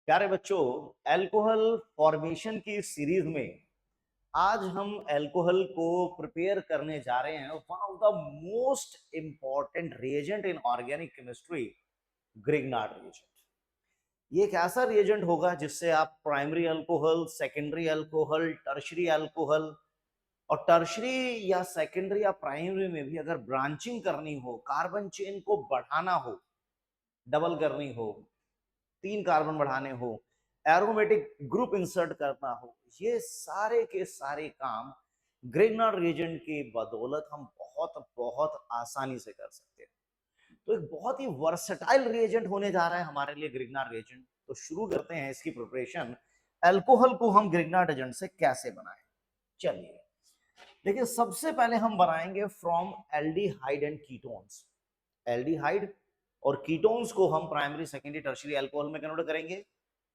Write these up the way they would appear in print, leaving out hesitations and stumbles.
प्यारे बच्चों, alcohol formation की सीरीज में आज हम अल्कोहल को प्रिपेयर करने जा रहे हैं। One of the most important reagent in organic chemistry, Grignard reagent. ये एक ऐसा रिएजेंट होगा जिससे आप primary alcohol, secondary alcohol, tertiary alcohol और टर्शरी या सेकेंडरी या प्राइमरी में भी अगर ब्रांचिंग करनी हो, कार्बन चेन को बढ़ाना हो, डबल करनी हो, 3 कार्बन बढ़ाने हो, एरोमेटिक ग्रुप इंसर्ट करना हो, ये सारे के सारे काम ग्रिग्नार्ड रिएजेंट की बदौलत हम बहुत बहुत आसानी से कर सकते हैं। तो एक बहुत ही वर्सेटाइल रिएजेंट होने जा रहा है हमारे लिए ग्रिग्नार्ड रिएजेंट। तो शुरू करते हैं इसकी प्रिपरेशन। अल्कोहल को हम ग्रिग्नार्ड एजेंट से कैसे बनाएं, चलिए देखिए। सबसे पहले हम बनाएंगे from aldehyde and ketones. Aldehyde और कीटोन्स को हम प्राइमरी, सेकेंडरी, टर्शियरी अल्कोहल में कन्वर्ट करेंगे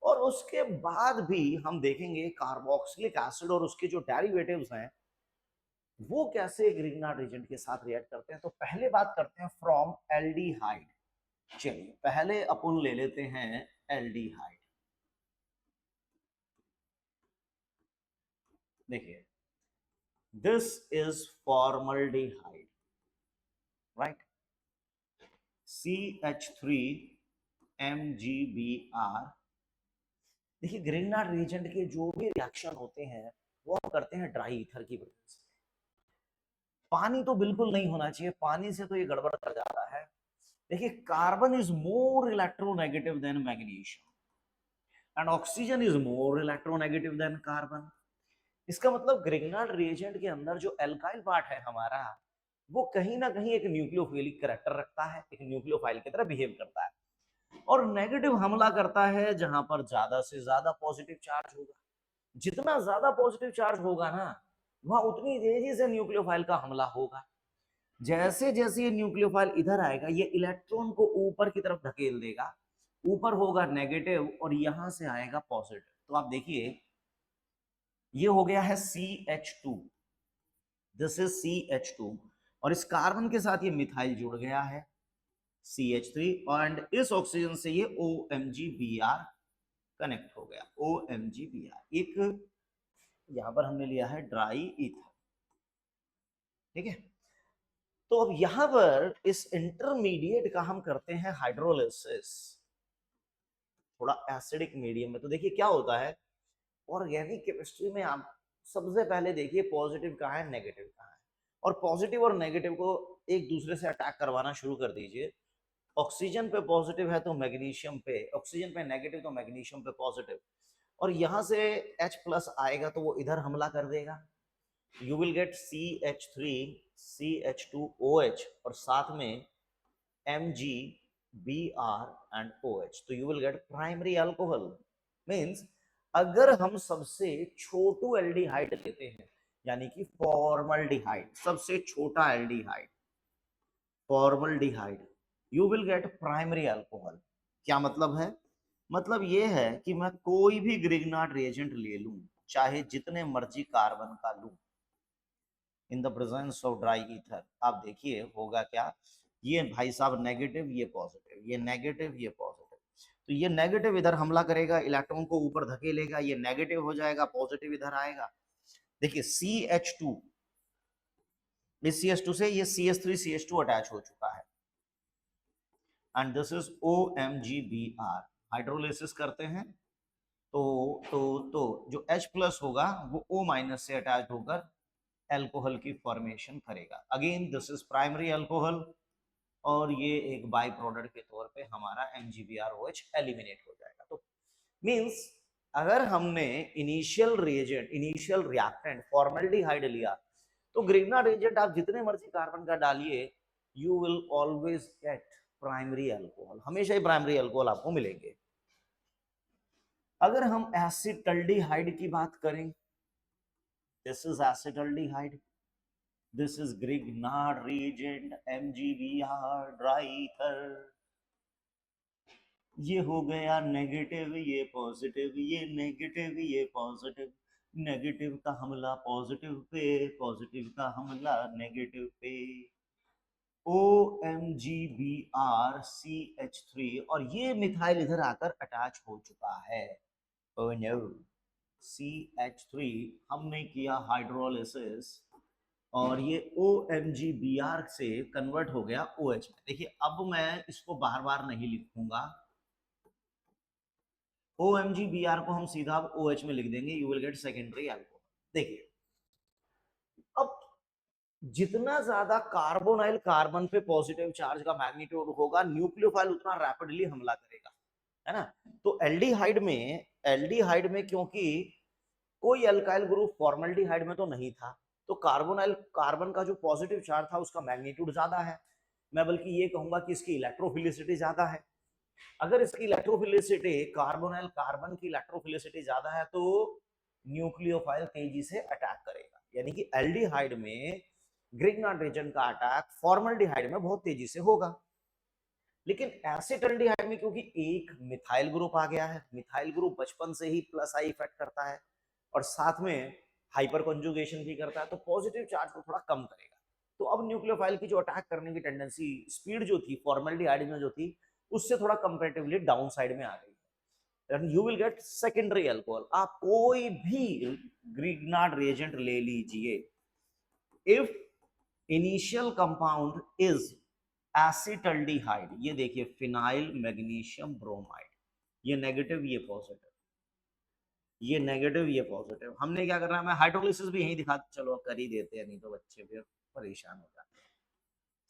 और उसके बाद भी हम देखेंगे कार्बोक्सिलिक एसिड और उसके जो डेरिवेटिव्स हैं वो कैसे ग्रिग्नार्ड एजेंट के साथ रिएक्ट करते हैं। तो पहले बात करते हैं फ्रॉम एल्डिहाइड। चलिए पहले अपन ले लेते हैं एल्डिहाइड। देखिए, this is formaldehyde, right? CH3MgBr। देखिए, ग्रिग्नार्ड रिएजेंट के जो भी रिएक्शन होते हैं वो हम करते हैं ड्राई ईथर की वजह से। पानी तो बिल्कुल नहीं होना चाहिए, पानी से तो ये गड़बड़ कर जाता है। देखिए, carbon is more electronegative than magnesium and oxygen is more electronegative than carbon. इसका मतलब ग्रिग्नार्ड रिएजेंट के अंदर जो एल्काइल पार्ट है हमारा, वो कहीं ना कहीं एक न्यूक्लियोफिलिक कैरेक्टर रखता है, एक न्यूक्लियोफाइल की तरह बिहेव करता है और नेगेटिव हमला करता है जहां पर ज्यादा से ज्यादा पॉजिटिव चार्ज होगा। जितना ज्यादा पॉजिटिव चार्ज होगा ना, वहां उतनी तेजी से न्यूक्लियोफाइल का हमला होगा। जैसे जैसे ये न्यूक्लियोफाइल इधर आएगा, ये इलेक्ट्रॉन को ऊपर की तरफ धकेल देगा। ऊपर होगा नेगेटिव और यहां से आएगा पॉजिटिव। तो आप देखिए, ये हो गया है CH2, दिस इज CH2 और इस कार्बन के साथ ये मिथाइल जुड़ गया है CH3 एंड इस ऑक्सीजन से ये OMgBr कनेक्ट हो गया। OMgBr एक यहां पर हमने लिया है ड्राई ईथर, ठीक है। तो अब यहां पर इस इंटरमीडिएट का हम करते हैं हाइड्रोलिसिस, थोड़ा एसिडिक मीडियम में। तो देखिए क्या होता है ऑर्गेनिक केमिस्ट्री में। आप सबसे पहले देखिए पॉजिटिव कहाँ है, नेगेटिव कहाँ है, और पॉजिटिव और नेगेटिव को एक दूसरे से अटैक करवाना शुरू कर दीजिए। ऑक्सीजन पे पॉजिटिव है तो मैग्नीशियम पे, ऑक्सीजन पे नेगेटिव तो मैग्नीशियम पे पॉजिटिव, और यहां से H प्लस आएगा तो वो इधर हमला कर देगा। You will get CH3 CH2OH और साथ में MgBr एंड OH, तो you will get primary alcohol. Means अगर हम सबसे छोटू एल्डिहाइड लेते हैं, यानी कि फॉर्मल्डिहाइड, सबसे छोटा aldehyde formaldehyde, you will get primary alcohol. क्या मतलब है? मतलब ये है कि मैं कोई भी ग्रिग्नार्ड रिएजेंट ले लूं, चाहे जितने मर्जी कार्बन का लूं, in the presence of dry ether, आप देखिए होगा क्या। ये भाई साहब नेगेटिव, ये पॉजिटिव, ये नेगेटिव, ये पॉजिटिव। तो ये नेगेटिव इधर हमला करेगा, इलेक्ट्रॉन को ऊपर धकेलेगा, ये नेगेटिव हो जाएगा, पॉजिटिव इधर आएगा। देखिए CH2, इस CH2 से ये CH3 CH2 अटैच हो चुका है and this is OMgBr। Hydrolysis करते हैं तो जो H प्लस होगा वो O माइनस से अटैच होकर एल्कोहल की फॉर्मेशन करेगा। Again this is primary alcohol और ये एक बाई प्रोडक्ट के तौर पे हमारा MgBrOH एलिमिनेट हो जाएगा। तो मींस अगर हमने initial reagent, initial reactant formaldehyde लिया, तो ग्रिग्नार्ड रिएजेंट आप जितने मर्जी कार्बन का डालिए, you will always get primary alcohol, हमेशा ही प्राइमरी अल्कोहल आपको मिलेंगे। अगर हम एसिटल्डिहाइड की बात करें, this is acetaldehyde, this is Grignard reagent MgBr dry ether. ये हो गया नेगेटिव, ये पॉजिटिव, ये नेगेटिव, ये पॉजिटिव, नेगेटिव का हमला पॉजिटिव पे, पॉजिटिव का हमला नेगेटिव पे। OMGBr CH3 और ये मिथाइल इधर आकर अटैच हो चुका है। ओह नो, CH3 हमने किया हाइड्रोलिसिस और ये OMGBr से कन्वर्ट हो गया OH में। देखिए अब मैं इसको बार बार नहीं लिखूंगा, OMGBr को हम सीधा अब OH में लिख देंगे, you will get secondary alcohol. देखिए अब जितना ज्यादा कार्बोनाइल कार्बन पे पॉजिटिव चार्ज का मैग्नीट्यूड होगा, न्यूक्लियोफाइल उतना रैपिडली हमला करेगा, है ना। तो एल्डिहाइड में क्योंकि कोई अल्काइल ग्रुप फॉर्मल्डिहाइड में तो नहीं था, तो कार्बोनाइल कार्बन का जो पॉजिटिव चार्ज था उसका मैग्नीट्यूड ज्यादा है। मैं बल्कि ये कहूंगा कि इसकी इलेक्ट्रोफिलिसिटी ज्यादा है। अगर इसकी इलेक्ट्रोफिलिसिटी कार्बोनाइल कार्बन की इलेक्ट्रोफिलिसिटी ज्यादा है तो न्यूक्लियोफाइल तेजी से अटैक करेगा, यानी कि एल्डिहाइड में ग्रिग्नार्ड रीजन का अटैक फॉर्मल्डिहाइड में बहुत तेजी से होगा। लेकिन एसिटल्डिहाइड में क्योंकि एक मिथाइल ग्रुप आ गया है, मिथाइल ग्रुप बचपन से ही प्लस आई इफेक्ट करता है और साथ में हाइपर कंजुगेशन भी करता है, तो पॉजिटिव चार्ज को थोड़ा कम करेगा। तो अब न्यूक्लियोफाइल की जो अटैक करने की टेंडेंसी स्पीड जो थी फॉर्मल्डिहाइड में जो थी उससे थोड़ा कंपैरेटिवली डाउन साइड में आ गई, and you will get secondary alcohol. आप कोई भी ग्रिग्नार्ड रिएजेंट ले लीजिए, if initial compound is acetaldehyde, ये देखिए फिनाइल मैग्नीशियम ब्रोमाइड, ये नेगेटिव ये पॉजिटिव, ये नेगेटिव ये पॉजिटिव, हमने क्या करना है, मैं हाइड्रोलिसिस भी यही दिखा, चलो कर ही देते हैं, नहीं तो बच्चे फिर परेशान हो जाते हैं।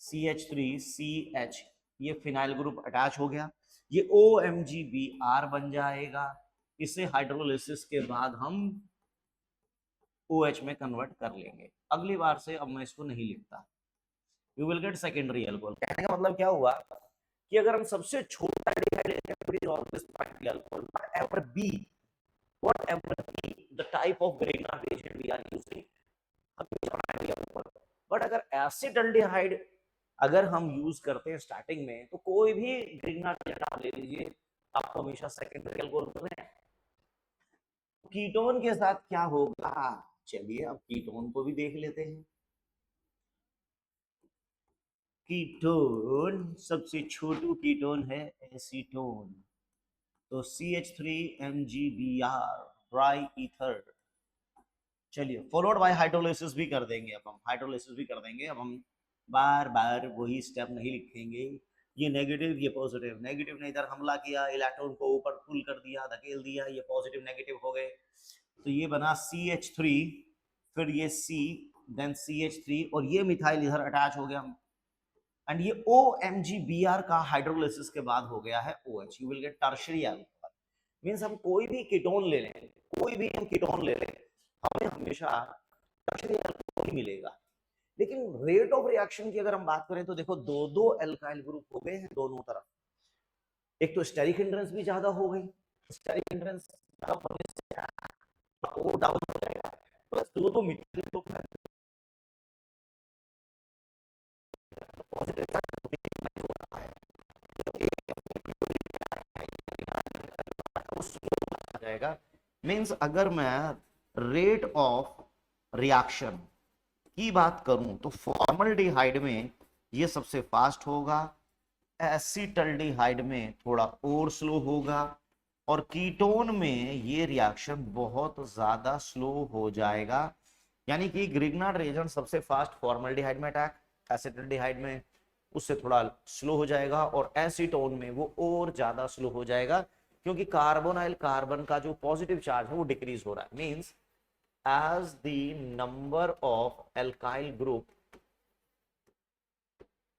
CH3CH, ये फिनाइल ग्रुप अटैच हो गया, ये OMGBr बन जाएगा, इसे हाइड्रोलिसिस के बाद हम OH में कन्वर्ट कर लेंगे। अगली बार से अब मैं इसको नहीं लिखता, you will get secondary alcohol. कहने का मतलब क्या हुआ कि अगर हम सबसे छोटा एल्डिहाइड लेते हैं, it is always primary alcohol, whatever be the type of Grignard reagent we are using, हमेशा प्राइमरी अल्कोहल। बट अगर एसिटल्डिहाइड अगर हम यूज करते हैं स्टार्टिंग में, तो कोई भी ग्रिग्नार्ड रिएजेंट आप ले लीजिए, आपको हमेशा सेकेंडरी अल्कोहल कर रहे हैं। कीटोन के साथ क्या होगा, चलिए अब कीटोन को भी देख लेते हैं। कीटोन सबसे छोटू कीटोन है एसीटोन, तो CH3MgBr ड्राई ईथर। चलिए फॉलोड बाय हाइड्रोलिसिस भी कर देंगे, अब हम हाइड्रोलिसिस भी कर देंगे, अब हम बार बार वही स्टेप नहीं लिखेंगे। ये नेगेटिव ये पॉजिटिव, नेगेटिव ने इधर हमला किया, इलेक्ट्रॉन को ऊपर पुल कर दिया, धकेल दिया, ये पॉजिटिव नेगेटिव हो गए, तो ये बना CH3, फिर ये C, देन CH3 और ये मिथाइल इधर अटैच हो गया, एंड ये OMGBr का हाइड्रोलिसिस के बाद हो गया है OH, you will get tertiary alcohol. Means हम कोई भी कीटोन ले लें, कोई भी हम कीटोन ले लें, हमें हमेशा टर्शियरी अल्कोहल ही मिलेगा। लेकिन रेट ऑफ रिएक्शन की अगर हम बात करें तो देखो दो दो एल्काइल ग्रुप हो गए हैं दोनों तरफ, एक तो स्टेरिक हिंड्रेंस भी ज्यादा हो गई, स्टेरिक हिंड्रेंस होने से वो डाउन हो जाएगा, प्लस दो दो मिथाइल ग्रुप है पॉजिटिव जाएगा। मींस अगर मैं रेट ऑफ रिएक्शन की बात करूं तो फॉर्मल्डिहाइड में ये सबसे फास्ट होगा, एसिटल्डिहाइड में थोड़ा और स्लो होगा, और कीटोन में ये रिएक्शन बहुत ज्यादा स्लो हो जाएगा। यानी कि ग्रिग्नार्ड रिएजेंट सबसे फास्ट फॉर्मल्डिहाइड में अटैक, एसिटल्डिहाइड में उससे थोड़ा स्लो हो जाएगा, और एसीटोन में वो और ज्यादा स्लो हो जाएगा, क्योंकि कार्बोनाइल कार्बन का जो पॉजिटिव चार्ज है वो डिक्रीज हो रहा है। Means as the number of alkyl group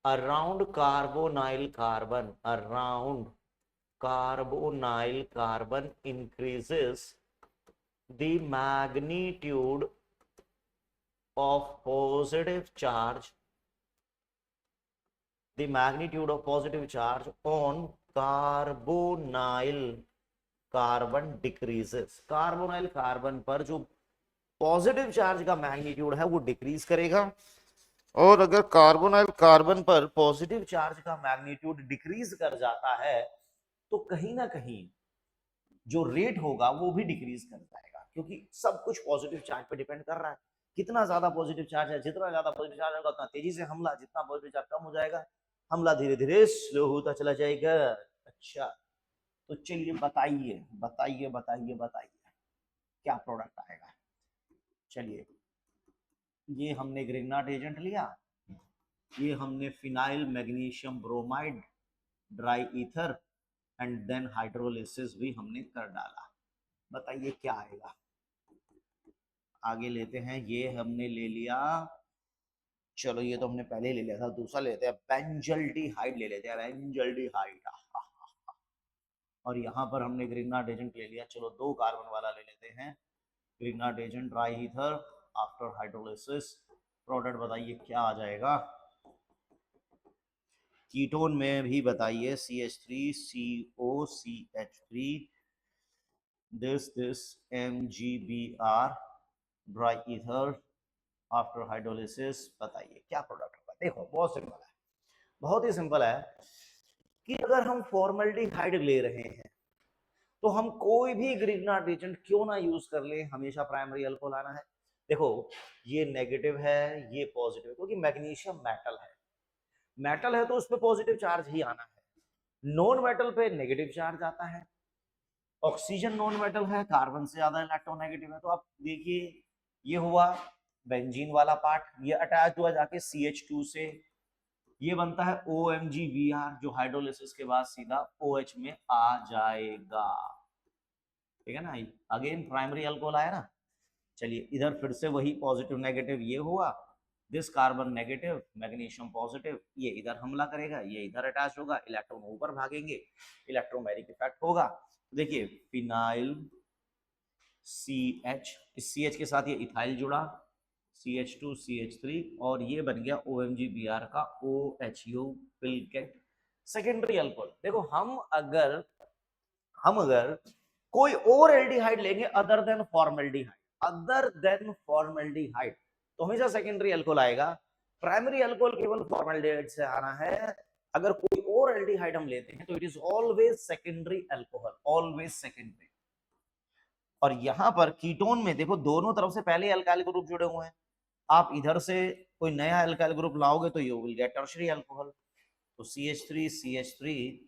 around carbonyl carbon increases, the magnitude of positive charge on carbonyl carbon decreases, carbonyl carbon पर जो पॉजिटिव चार्ज का मैग्नीट्यूड है वो डिक्रीज करेगा, और अगर कार्बोनाइल कार्बन पर पॉजिटिव चार्ज का मैग्नीट्यूड डिक्रीज कर जाता है तो कहीं ना कहीं जो रेट होगा वो भी डिक्रीज कर जाएगा, क्योंकि सब कुछ पॉजिटिव चार्ज पे डिपेंड कर रहा है। कितना ज्यादा पॉजिटिव चार्ज है, जितना ज्यादा पॉजिटिव चार्ज होगा उतना तेजी से हमला, जितना पॉजिटिव चार्ज कम हो जाएगा हमला धीरे धीरे स्लो होता चला जाएगा। अच्छा, तो चलिए बताइए बताइए बताइए बताइए क्या प्रोडक्ट आएगा। चलिए, ये हमने ग्रिग्नार्ड एजेंट लिया, ये हमने phenyl magnesium bromide dry ether and then hydrolysis भी हमने कर डाला। बताइए क्या आएगा। आगे लेते हैं, ये हमने ले लिया, चलो ये तो हमने पहले ही ले लिया था, दूसरा लेते हैं बेंजल्डिहाइड ले लेते हैं, बेंजल्डिहाइड। और यहाँ पर हमने ग्रिग्नार्ड एजेंट ले लिया, चलो 2 कार्बन वाला ले लेते हैं, Grignard agent dry ether after hydrolysis. Product बताइए क्या आ जाएगा। कीटोन में भी बताइए, CH3COCH3 this MgBr dry ether after hydrolysis. बताइए क्या प्रोडक्ट होगा। देखो बहुत सिंपल है, बहुत ही सिंपल है कि अगर हम फॉर्मल्डिहाइड ले रहे हैं तो हम कोई भी ग्रिग्नार्ड एजेंट क्यों ना यूज कर ले, हमेशा प्राइमरी अल्कोहल आना है। देखो ये नेगेटिव है, ये पॉजिटिव है, क्योंकि मैग्नीशियम मेटल है, मेटल है तो उस पर पॉजिटिव चार्ज ही आना है। नॉन मेटल पे नेगेटिव चार्ज आता है, ऑक्सीजन नॉन मेटल है, कार्बन से ज्यादा इलेक्ट्रोनेगेटिव है। तो आप देखिए ये हुआ बेंजीन वाला पार्ट, ये अटैच हुआ जाके CH2 से, ये बनता है OMgBr जो हाइड्रोलिसिस के बाद सीधा OH में आ जाएगा। ठीक है ना, अगेन प्राइमरी अल्कोहल आया ना। चलिए इधर फिर से वही पॉजिटिव नेगेटिव ये हुआ, this carbon negative magnesium positive, ये इधर हमला करेगा, ये इधर अटैच होगा, इलेक्ट्रॉन ऊपर भागेंगे, इलेक्ट्रोमैग्नेटिक इफेक्ट होगा। देखिए फिनाइल CH, इस CH के साथ ये इथाइल जुड़ा, CH2 CH3 और ये बन गया OMgBr का OH, you will get secondary alcohol. देखो हम अगर कोई और एल्डिहाइड लेंगे अदर देन फॉर्मल्डिहाइड तो हमेशा सेकेंडरी अल्कोहल आएगा। प्राइमरी अल्कोहल केवल फॉर्मल्डिहाइड से आना है। अगर कोई और एल्डिहाइड हम लेते हैं तो it is always secondary alcohol, always secondary. और यहां पर कीटोन में देखो दोनों तरफ से पहले अल्काइल ग्रुप जुड़े हुए हैं, आप इधर से कोई नया अल्काइल ग्रुप लाओगे तो you will get tertiary alcohol. तो CH3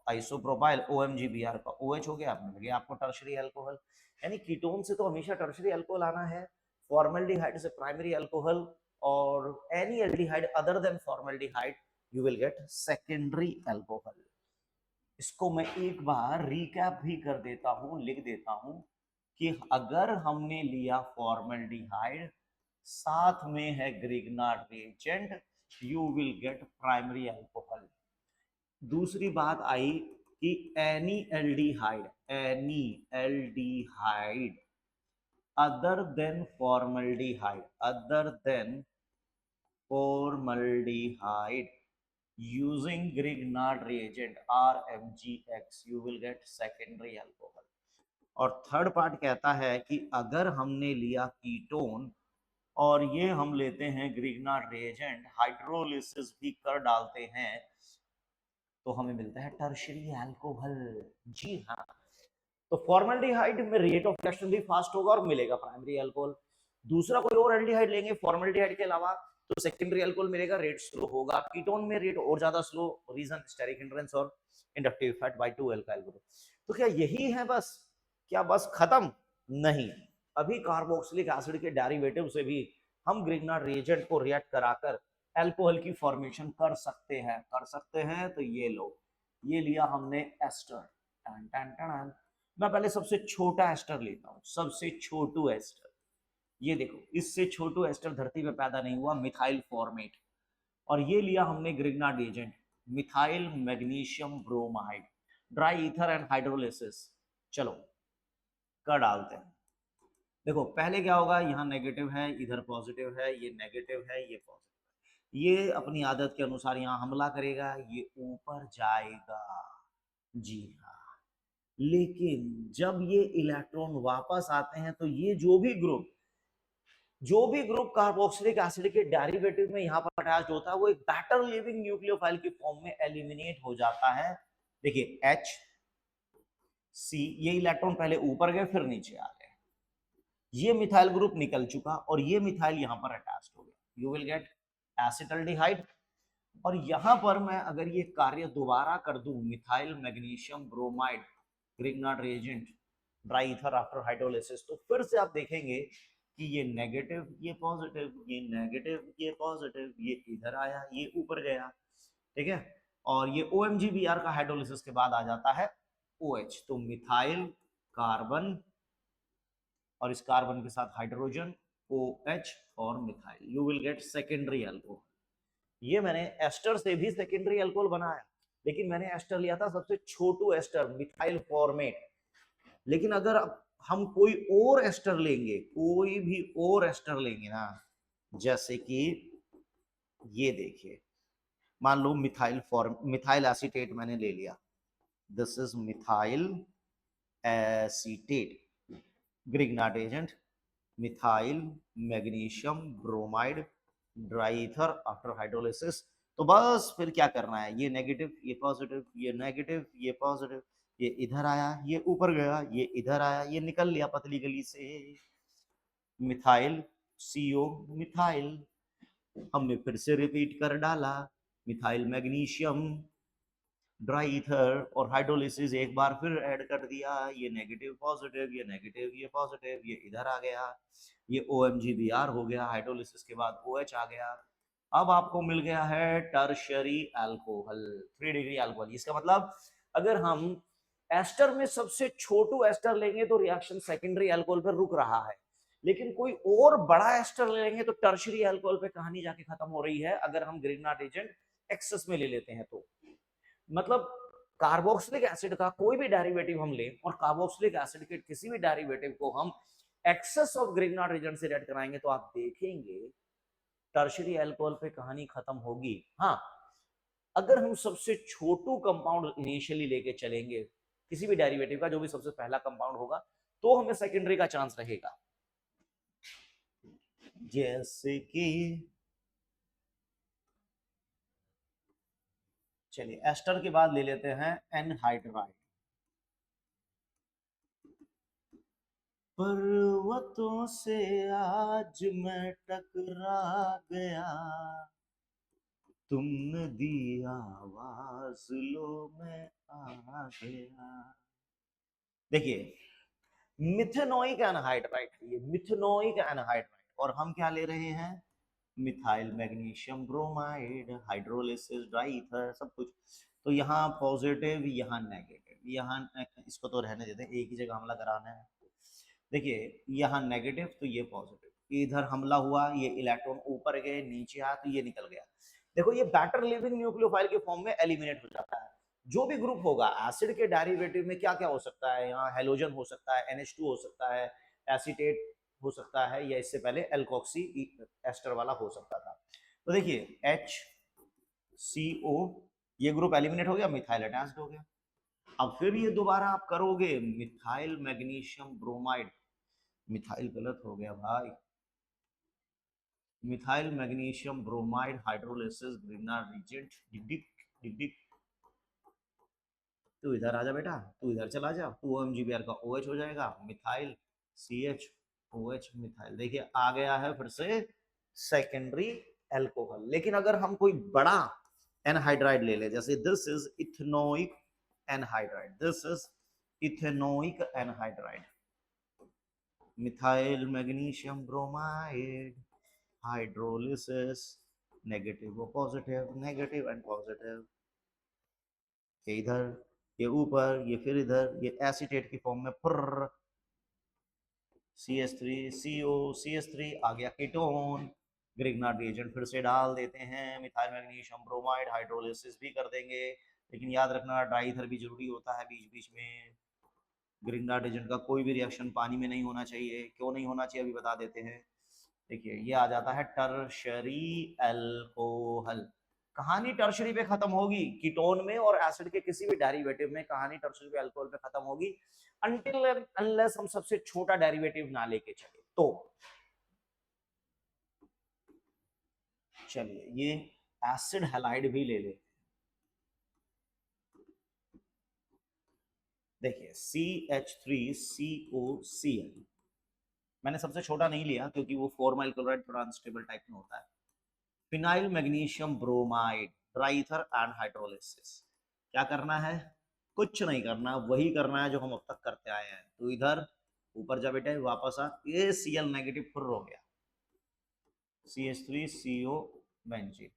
आइसोप्रोपाइल OMgBr का OH हो गया, मिल गया आपको टर्शियरी अल्कोहल। यानी कीटोन से तो हमेशा टर्शियरी अल्कोहल आना है, फॉर्मल्डिहाइड से प्राइमरी अल्कोहल, और any aldehyde other than formaldehyde you will get secondary alcohol. इसको मैं एक बार रिकैप भी कर देता हूं, लिख देता हूं कि अगर हमने लिया फॉर्मल्डिहाइड साथ में है Grignard reagent, you will get primary alcohol. दूसरी बात आई कि any aldehyde other than formaldehyde using Grignard reagent RMgX you will get secondary alcohol। और थर्ड पार्ट कहता है कि अगर हमने लिया कीटोन और ये हम लेते हैं ग्रिग्नार्ड रिएजेंट, हाइड्रोलिसिस भी कर डालते हैं तो हमें मिलता है टर्शियरी अल्कोहल। जी हाँ, तो फॉर्मल्डिहाइड में रेट ऑफ रिएक्शन भी फास्ट होगा और मिलेगा प्राइमरी अल्कोहल। दूसरा कोई और एल्डिहाइड लेंगे फॉर्मल्डिहाइड के अलावा तो सेकेंडरी अल्कोहल मिलेगा, रेट स्लो होगा। कीटोन में रेट और ज्यादा स्लो, रीजन स्टेरिक हिंड्रेंस और inductive effect bye 2 alkyl group. तो क्या यही है बस, क्या बस खत्म? नहीं, अभी कार्बोक्सिलिक एसिड के डेरिवेटिव से भी हम ग्रिग्नार्ड रिएजेंट को रिएक्ट कराकर अल्कोहल की फॉर्मेशन कर सकते हैं। तो ये लो, ये लिया हमने एस्टर, टन टन टन। मैं पहले सबसे छोटा एस्टर लेता हूं, सबसे छोटू एस्टर। ये देखो इससे छोटू एस्टर धरती पे पैदा नहीं हुआ, मिथाइल फॉर्मेट। और ये लिया हमने Grignard agent, methyl magnesium bromide, dry ether and hydrolysis. चलो कर डालते हैं। देखो पहले क्या होगा, यहाँ नेगेटिव है, इधर पॉजिटिव है, ये नेगेटिव है, ये पॉजिटिव है। ये अपनी आदत के अनुसार यहाँ हमला करेगा, ये ऊपर जाएगा। जी हाँ, लेकिन जब ये इलेक्ट्रॉन वापस आते हैं तो ये जो भी ग्रुप कार्बोक्सिलिक एसिड के डेरिवेटिव में यहाँ पर अटैच होता है वो एक बेटर लिविंग न्यूक्लियोफाइल की फॉर्म में एलिमिनेट हो जाता है। देखिए H C, ये इलेक्ट्रॉन पहले ऊपर गए फिर नीचे आ गए, ये मिथाइल ग्रुप निकल चुका और ये मिथाइल यहां पर अटैच हो गया, यू विल गेट एसिटल्डिहाइड। और यहां पर मैं अगर ये कार्य दोबारा कर दूं, methyl magnesium bromide Grignard reagent dry ether after hydrolysis, तो फिर से आप देखेंगे कि ये नेगेटिव, ये पॉजिटिव, ये नेगेटिव, ये पॉजिटिव, ये इधर आया, ये ऊपर गया, ठीक है। और ये OMGBr का हाइड्रोलिसिस के बाद आ जाता है OH, तो मिथाइल कार्बन और इस कार्बन के साथ हाइड्रोजन OH और methyl, you will get secondary alcohol. ये मैंने एस्टर से भी सेकेंडरी अल्कोहल बनाया, लेकिन मैंने एस्टर लिया था सबसे छोटू एस्टर, मिथाइल फॉर्मेट। लेकिन अगर हम कोई और एस्टर लेंगे, कोई भी और एस्टर लेंगे ना, जैसे कि ये देखिए, मान लो मिथाइल एसीटेट मैंने ले लिया, this is methyl acetate Grignard agent, methyl magnesium bromide dry ether after hydrolysis. तो बस फिर क्या करना है, ये नेगेटिव, ये पॉजिटिव, ये नेगेटिव, ये पॉजिटिव, ये इधर आया, ये ऊपर गया, ये इधर आया, ये निकल लिया पतली गली से, मिथाइल CO मिथाइल, हमने फिर से रिपीट कर डाला, मिथाइल मैग्नीशियम ड्राई ईथर और हाइड्रोलिसिस एक बार फिर ऐड कर दिया, ये नेगेटिव पॉजिटिव, ये नेगेटिव, ये पॉजिटिव, ये इधर आ गया, ये OMGBr हो गया, हाइड्रोलिसिस के बाद OH आ गया। अब आपको मिल गया है टर्शियरी अल्कोहल, 3 डिग्री अल्कोहल। इसका मतलब अगर हम एस्टर में सबसे छोटू एस्टर लेंगे तो रिएक्शन सेकेंडरी अल्कोहल पर रुक रहा है, लेकिन कोई और बड़ा एस्टर लेंगे तो टर्शियरी अल्कोहल पे कहानी जाके खत्म हो रही है, अगर हम ग्रिग्नार्ड एजेंट एक्सेस में ले लेते हैं तो। मतलब कार्बोक्सिलिक एसिड का कोई भी डेरिवेटिव हम लें और कार्बोक्सिलिक एसिड के किसी भी डेरिवेटिव को हम एक्सेस ऑफ ग्रिग्नार्ड एजेंट से रेड कराएंगे तो आप देखेंगे टर्शियरी अल्कोहल पे कहानी खत्म होगी। हाँ, अगर हम सबसे छोटू कंपाउंड इनिशियली लेके चलेंगे किसी भी डेरिवेटिव का, जो भी सबसे पहला कंपाउंड होगा, तो हमें सेकेंडरी का चांस रहेगा। जैसे कि चलिए एस्टर के बाद ले लेते हैं एनहाइड्राइड। पर्वतों से आज मैं टकरा गया, तुमने दी आवाज, लो मैं आ गया। देखिए मिथेनोइक एनहाइड्राइड, ये मिथेनोइक एनहाइड्राइड, और हम क्या ले रहे हैं, methyl magnesium bromide, hydrolysis, dry ether, सब कुछ। तो यहाँ पॉजिटिव, यहाँ नेगेटिव, यहाँ इसको तो रहने देते हैं, एक ही जगह हमला कराना है। देखिए यहाँ नेगेटिव तो ये पॉजिटिव, इधर हमला हुआ, ये इलेक्ट्रॉन ऊपर गए, नीचे आया तो ये निकल गया। देखो ये बेटर लिविंग न्यूक्लियोफाइल के फॉर्म में एलिमिनेट हो जाता है। जो भी ग्रुप होगा एसिड के डेरिवेटिव में क्या क्या हो सकता है, यहाँ हेलोजन हो सकता है, NH2 हो सकता है, एसीटेट हो सकता है, या इससे पहले एल्कोक्सी एस्टर वाला हो सकता था। तो देखिए HCO, ये ग्रुप एलिमिनेट हो गया, मिथाइल अटैच्ड हो गया। अब फिर ये दोबारा आप करोगे, मिथाइल मैग्नीशियम ब्रोमाइड, मिथाइल गलत हो गया भाई, methyl magnesium bromide hydrolysis Grignard reagent, डिडिक डिडिक, तू इधर आ जा बेटा, तू इधर चला जा, तू OMGBr का OH हो जाएगा, मिथाइल CH OH मिथाइल। देखिए आ गया है फिर से सेकेंडरी एल्कोहल। लेकिन अगर हम कोई बड़ा एनहाइड्राइड ले ले, जैसे this is ethanoic anhydride, this is ethanoic anhydride, methyl magnesium bromide hydrolysis, negative व पॉजिटिव, नेगेटिव एंड पॉजिटिव, ये इधर, ये ऊपर, ये फिर इधर, ये एसीटेट की फॉर्म में फुर्र, CH3 CO CH3 आ गया कीटोन, ग्रिग्नार्ड रिएजेंट फिर से डाल देते हैं, मिथाइल मैग्नीशियम ब्रोमाइड हाइड्रोलिसिस भी कर देंगे, लेकिन याद रखना ड्राई ईथर भी जरूरी होता है बीच बीच में। ग्रिग्नार्ड एजेंट का कोई भी रिएक्शन पानी में नहीं होना चाहिए, क्यों नहीं होना चाहिए अभी बता देते हैं। देखिए ये आ जाता है टर्शरी अल्कोहल। कहानी टर्शरी पे खत्म होगी, कीटोन में और एसिड के किसी भी डेरिवेटिव में कहानी टर्शरी पे अल्कोहल पे खत्म होगी, अनटिल अनलेस हम सबसे छोटा डेरिवेटिव ना लेके चले तो। चलिए ये एसिड हैलाइड भी ले ले, देखिए CH3COCl, मैंने सबसे छोटा नहीं लिया क्योंकि वो फॉर्माइल क्लोराइड थोड़ा अनस्टेबल टाइप में होता है। Phenyl magnesium bromide, dry ether and hydrolysis. क्या करना है? कुछ नहीं करना, वही करना है जो हम अब तक करते आए हैं। तो इधर ऊपर जा बेटे, वापस आ, ये Cl नेगेटिव फिर हो गया, CH3CO बेंजीन।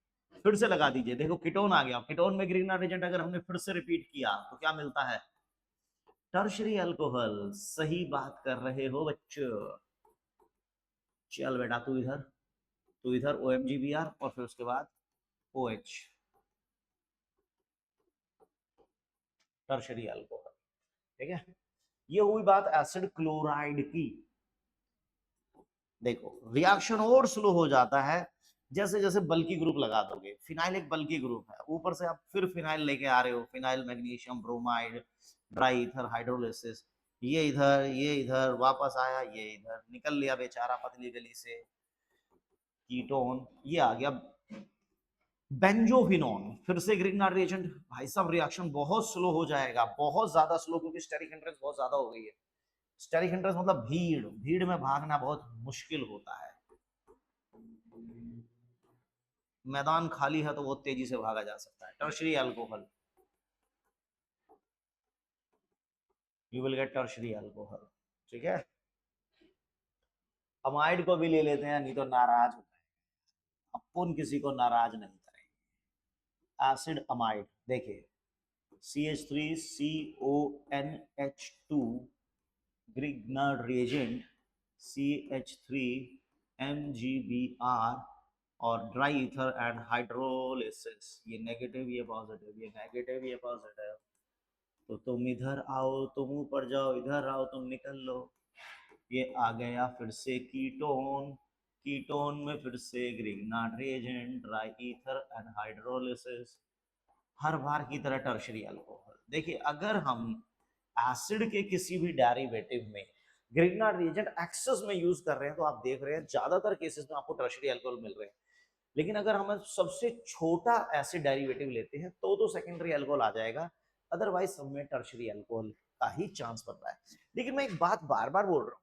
फिर से लगा दीजिए, देखो कीटोन आ गया। कीटोन में ग्रीनर एजेंट अगर हमने फिर से रिपीट किया तो क्या मिलता है? Tertiary alcohol. सही बात कर रहे हो बच्चों। चल बेटा तू इधर OMGBr और फिर उसके बाद OH, टर्शरी अल्कोहल। ठीक है, ये हुई बात एसिड क्लोराइड की। देखो रिएक्शन और स्लो हो जाता है जैसे जैसे बल्कि ग्रुप लगा दोगे। फिनाइल एक बल्कि ग्रुप है, ऊपर से आप फिर फिनाइल लेके आ रहे हो, phenyl magnesium bromide, dry ether hydrolysis. ये इधर वापस आया, ये इधर निकल लिया बेचारा पतली गली से कीटोन, ये आ गया बेंजोफिनोन। फिर से ग्रिग्नार्ड रिएजेंट। भाई साहब रिएक्शन बहुत स्लो हो जाएगा, बहुत ज्यादा स्लो, क्योंकि स्टेरिक हिंड्रेंस बहुत ज्यादा हो गई है। स्टेरिक हिंड्रेंस मतलब भीड़, भीड़ में भागना बहुत मुश्किल होता है। मैदान खाली है तो बहुत तेजी से भागा जा सकता है। Tertiary alcohol, you will get tertiary alcohol. ठीक है, अमाइड को भी ले लेते हैं, नहीं तो नाराज होता है। अपन किसी को नाराज नहीं करेंगे। एसिड अमाइड देखिए, CH3CONH2 ग्रिग्नार्ड रिएजेंट, CH3MgBr और ड्राई ईथर एंड हाइड्रोलिसिस। ये नेगेटिव, ये पॉजिटिव, ये नेगेटिव, ये पॉजिटिव। तो तुम इधर आओ, तुम ऊपर जाओ, इधर आओ, तुम निकल लो। ये आ गया फिर से कीटोन। कीटोन में फिर से Grignard reagent, dry ether and hydrolysis. हर बार की तरह टर्शरी अल्कोहल। देखिए अगर हम एसिड के किसी भी डेरिवेटिव में ग्रिग्नार्ड रिएजेंट एक्सेस में यूज कर रहे हैं तो आप देख रहे हैं ज्यादातर केसेस में आपको टर्शरी अल्कोहल मिल रहे हैं। लेकिन अगर हम सबसे छोटा एसिड डेरिवेटिव लेते हैं तो सेकेंडरी अल्कोहल आ जाएगा, अदरवाइज सब में टर्शरी अल्कोहल का ही चांस बनता है। लेकिन मैं एक बात बार बार बोल रहा हूँ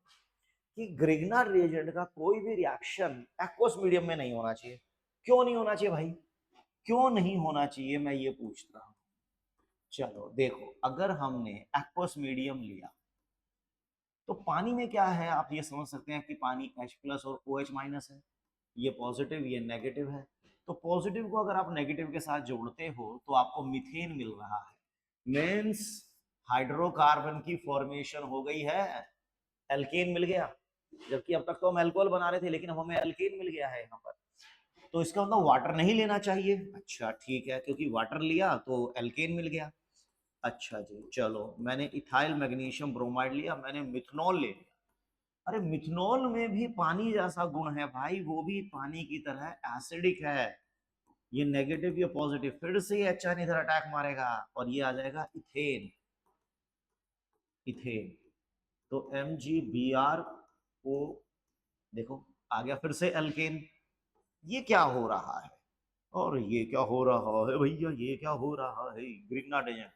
कि ग्रिग्नार्ड रिएजेंट का कोई भी रिएक्शन एक्वस मीडियम में नहीं होना चाहिए। क्यों नहीं होना चाहिए भाई? क्यों नहीं होना चाहिए, मैं ये पूछता हूं। चलो देखो, अगर हमने एक्वस मीडियम लिया तो पानी में क्या है, आप ये समझ सकते हैं कि पानी H+ और OH- है। ये पॉजिटिव, ये नेगेटिव है। तो पॉजिटिव को अगर आप नेगेटिव के साथ जोड़ते हो तो आपको मीथेन मिल रहा है। मीन्स हाइड्रोकार्बन की फॉर्मेशन हो गई है, एल्केन मिल गया। जबकि अब तक तो हम अल्कोहल बना रहे थे, लेकिन अब हमें एल्केन मिल गया है यहाँ पर। तो इसका मतलब वाटर नहीं लेना चाहिए। अच्छा ठीक है, क्योंकि वाटर लिया तो एल्केन मिल गया। अच्छा जी, चलो मैंने इथाइल मैग्नीशियम ब्रोमाइड लिया, मैंने मिथनॉल ले लिया। अरे मिथनॉल में भी पानी जैसा गुण है भाई, वो भी पानी की तरह एसिडिक है। ये नेगेटिव, ये पॉजिटिव, फिर से ये अच्छा इधर अटैक मारेगा और ये आ जाएगा इथेन। इथेन तो MgBr को देखो आ गया फिर से एल्केन। ये क्या हो रहा है? और ये क्या हो रहा है भैया, ये क्या हो रहा है? ग्रिग्नार्ड एजेंट,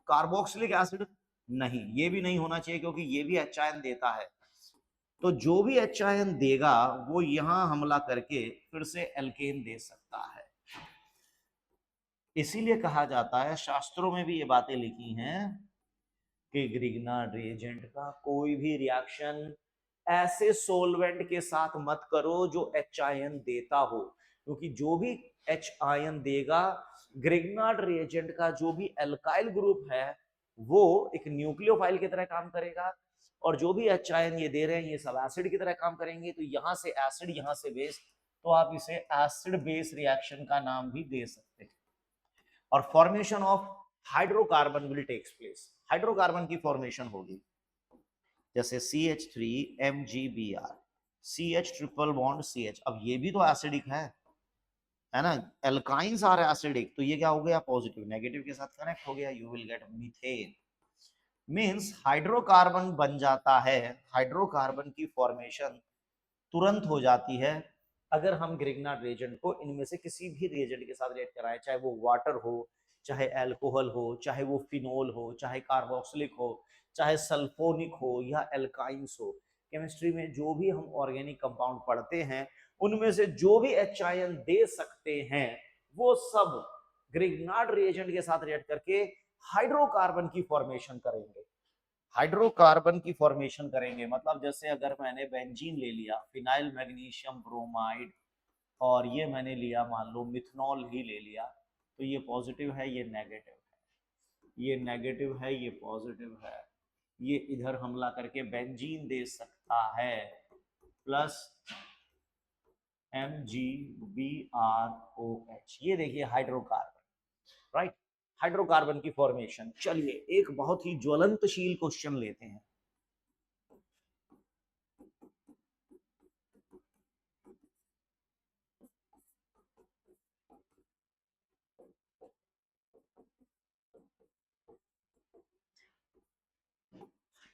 कार्बोक्सिलिक एसिड नहीं, ये भी नहीं होना चाहिए क्योंकि ये भी एच आयन देता है। तो जो भी एच आयन देगा वो यहां हमला करके फिर से एल्केन दे सकता है। इसीलिए कहा जाता है, शास्त्रों में भी ये बातें लिखी हैं कि ग्रिग्नार्ड रिएजेंट का कोई भी रिएक्शन ऐसे सोलवेंट के साथ मत करो जो एच आयन देता हो, क्योंकि जो भी एच आयन देगा, ग्रिग्नार्ड रिएजेंट का जो भी एल्काइल ग्रुप है वो एक न्यूक्लियोफाइल की तरह काम करेगा, और जो भी एच आयन ये दे रहे हैं ये सब एसिड की तरह काम करेंगे। तो यहां से एसिड, यहां से बेस, तो आप इसे एसिड बेस रिएक्शन का नाम भी दे सकते हैं। और formation of hydrocarbon will takes place, hydrocarbon की फॉर्मेशन होगी जैसे CH3MgBr, CH triple bond CH। अब ये भी तो एसिडिक है ना, एल्काइंस आर एसिडिक, तो ये क्या हो गया, पॉजिटिव नेगेटिव के साथ कनेक्ट हो गया, you will get methane. Means hydrocarbon बन जाता है, हाइड्रोकार्बन की फॉर्मेशन तुरंत हो जाती है अगर हम ग्रिग्नार्ड रिएजेंट को इनमें से किसी भी रिएजेंट के साथ रिएक्ट कराएं, चाहे वो वाटर हो, चाहे अल्कोहल हो, चाहे वो फिनोल हो, चाहे कार्बोक्सिलिक हो, चाहे सल्फोनिक हो या एल्काइंस हो। केमिस्ट्री में जो भी हम ऑर्गेनिक कंपाउंड पढ़ते हैं उनमें से जो भी एच दे सकते हैं वो सब ग्रिग्नार्ड रिएजेंट के साथ रिएक्ट करके हाइड्रोकार्बन की फॉर्मेशन करेंगे। हाइड्रोकार्बन की फॉर्मेशन करेंगे मतलब जैसे अगर मैंने बेंजीन ले लिया, फिनाइल मैग्नीशियम ब्रोमाइड, और ये मैंने लिया मान लो मिथनॉल ही ले लिया, तो ये पॉजिटिव है, ये नेगेटिव है, ये नेगेटिव है, ये पॉजिटिव है, ये इधर हमला करके बेंजीन दे सकता है प्लस MgBrOH। ये देखिए हाइड्रोकार्बन, राइट, हाइड्रोकार्बन की फॉर्मेशन। चलिए एक बहुत ही ज्वलंतशील क्वेश्चन लेते हैं।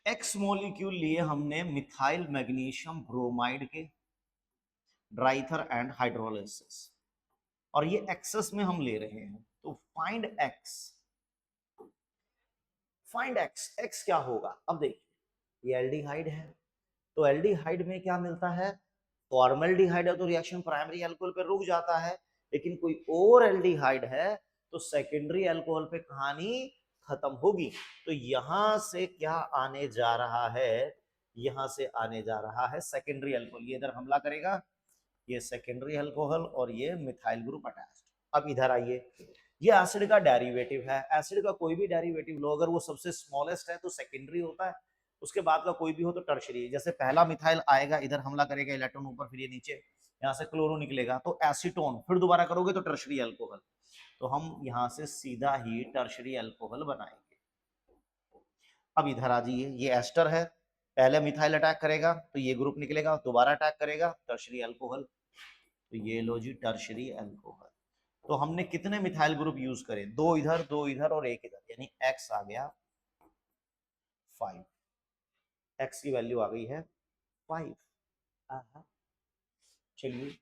एक्स मॉलिक्यूल लिए हमने मिथाइल मैग्नीशियम ब्रोमाइड के ड्राइथर एंड हाइड्रोलिसिस, और ये एक्सेस में हम ले रहे हैं, तो find x. Find x, x क्या होगा? अब देखिए ये एल्डिहाइड है, तो एल्डिहाइड में क्या मिलता है? फॉर्मल्डिहाइड है तो रिएक्शन प्राइमरी अल्कोहल पे रुक जाता है, लेकिन कोई और एल्डिहाइड है तो सेकेंडरी अल्कोहल पे कहानी खत्म होगी। तो यहां से क्या आने जा रहा है? यहां से आने जा रहा है सेकेंडरी अल्कोहल, ये इधर हमला करेगा, ये सेकेंडरी अल्कोहल और ये मिथाइल ग्रुप अटैच्ड। अब इधर आइए, ये एसिड का डेरिवेटिव है, एसिड का कोई भी डेरिवेटिव लो, अगर वो सबसे स्मॉलेस्ट है तो सेकेंडरी होता है, उसके बाद का कोई भी हो तो टर्शरी। जैसे पहला मिथाइल आएगा, इधर हमला करेगा, इलेक्ट्रॉन ऊपर, फिर ये नीचे, यहाँ से क्लोरो निकलेगा तो एसीटोन, फिर दोबारा करोगे तो टर्शरी अल्कोहल, तो हम यहाँ से सीधा ही टर्शरी अल्कोहल बनाएंगे। अब इधर आ जाइए, ये एस्टर है, पहले मिथाइल अटैक करेगा तो ये ग्रुप निकलेगा, दोबारा अटैक करेगा टर्शरी अल्कोहल, तो ये लो जी टर्शरी अल्कोहल। तो हमने कितने मिथाइल ग्रुप यूज करे? दो इधर और एक इधर, यानी एक्स आ गया 5, एक्स की वैल्यू आ गई है 5। चलिए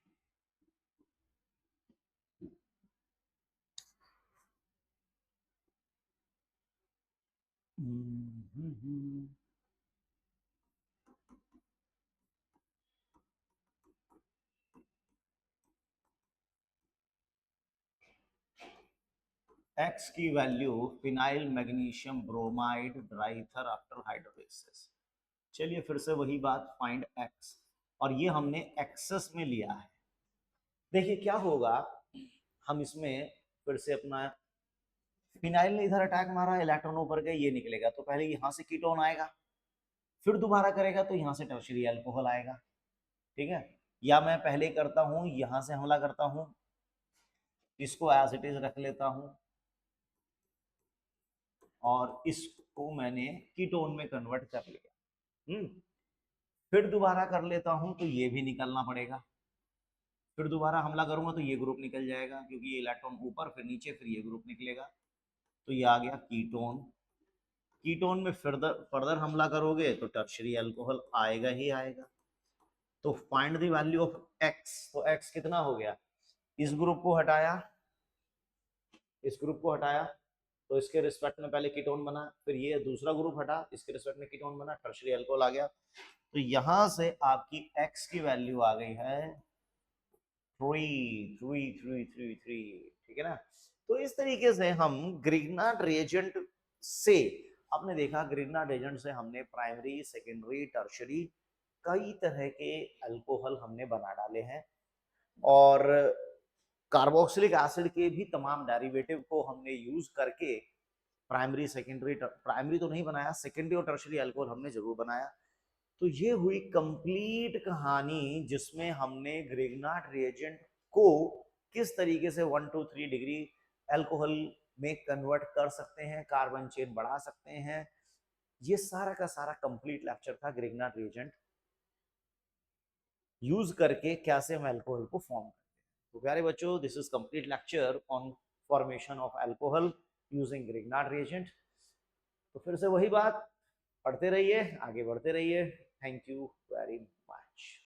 एक्स की value phenyl magnesium bromide dry ether after hydrolysis. चलिए फिर से वही बात, फाइंड एक्स, और ये हमने एक्सेस में लिया है। देखिए क्या होगा, हम इसमें फिर से अपना फिनाइल ने इधर अटैक मारा, इलेक्ट्रॉन ऊपर गए, ये निकलेगा, तो पहले यहां से कीटोन आएगा, फिर दोबारा करेगा तो यहां से टर्शरी अल्कोहल आएगा, ठीक है। या मैं पहले करता हूं, यहां से हमला करता हूं, इसको एज इट इज रख लेता हूं, और इसको मैंने कीटोन में कन्वर्ट कर लिया, फिर दोबारा कर लेता हूं तो ये भी निकलना पड़ेगा, फिर दोबारा हमला करूंगा तो ये ग्रुप निकल जाएगा, क्योंकि ये इलेक्ट्रॉन ऊपर फिर नीचे, फिर ये ग्रुप निकलेगा, तो ये आ गया कीटोन। कीटोन में फर्दर हमला करोगे तो टर्शरी अल्कोहल आएगा ही आएगा। तो find the value of x, तो एक्स कितना हो गया? इस ग्रुप को हटाया, इस ग्रुप को हटाया, तो इसके रिस्पेक्ट में पहले कीटोन बना, फिर ये दूसरा ग्रुप हटा, इसके रिस्पेक्ट में कीटोन बना, टर्शरी अल्कोहल आ गया। तो यहां से आपकी एक्स की वैल्यू आ गई है 3, ठीक है ना। तो इस तरीके से हम ग्रिग्नार्ड रिएजेंट से, आपने देखा ग्रिग्नार्ड रिएजेंट से हमने प्राइमरी, सेकेंडरी, टर्शरी कई तरह के अल्कोहल हमने बना डाले हैं, और कार्बोक्सिलिक एसिड के भी तमाम डेरिवेटिव को हमने यूज करके प्राइमरी, सेकेंडरी, प्राइमरी तो नहीं बनाया, सेकेंडरी और टर्शरी अल्कोहल हमने जरूर बनाया। तो ये हुई कंप्लीट कहानी, जिसमें हमने ग्रिग्नार्ड रिएजेंट को किस तरीके से 1 to 3 डिग्री अल्कोहल में कन्वर्ट कर सकते हैं, कार्बन चेन बढ़ा सकते हैं, ये सारा का सारा कंप्लीट लेक्चर था ग्रिग्नार्ड रिएजेंट यूज करके कैसे हम अल्कोहल को फॉर्म करते हैं। तो प्यारे बच्चों, this is complete lecture on formation of alcohol using Grignard reagent. तो फिर से वही बात, पढ़ते रहिए, आगे बढ़ते रहिए। Thank you very much.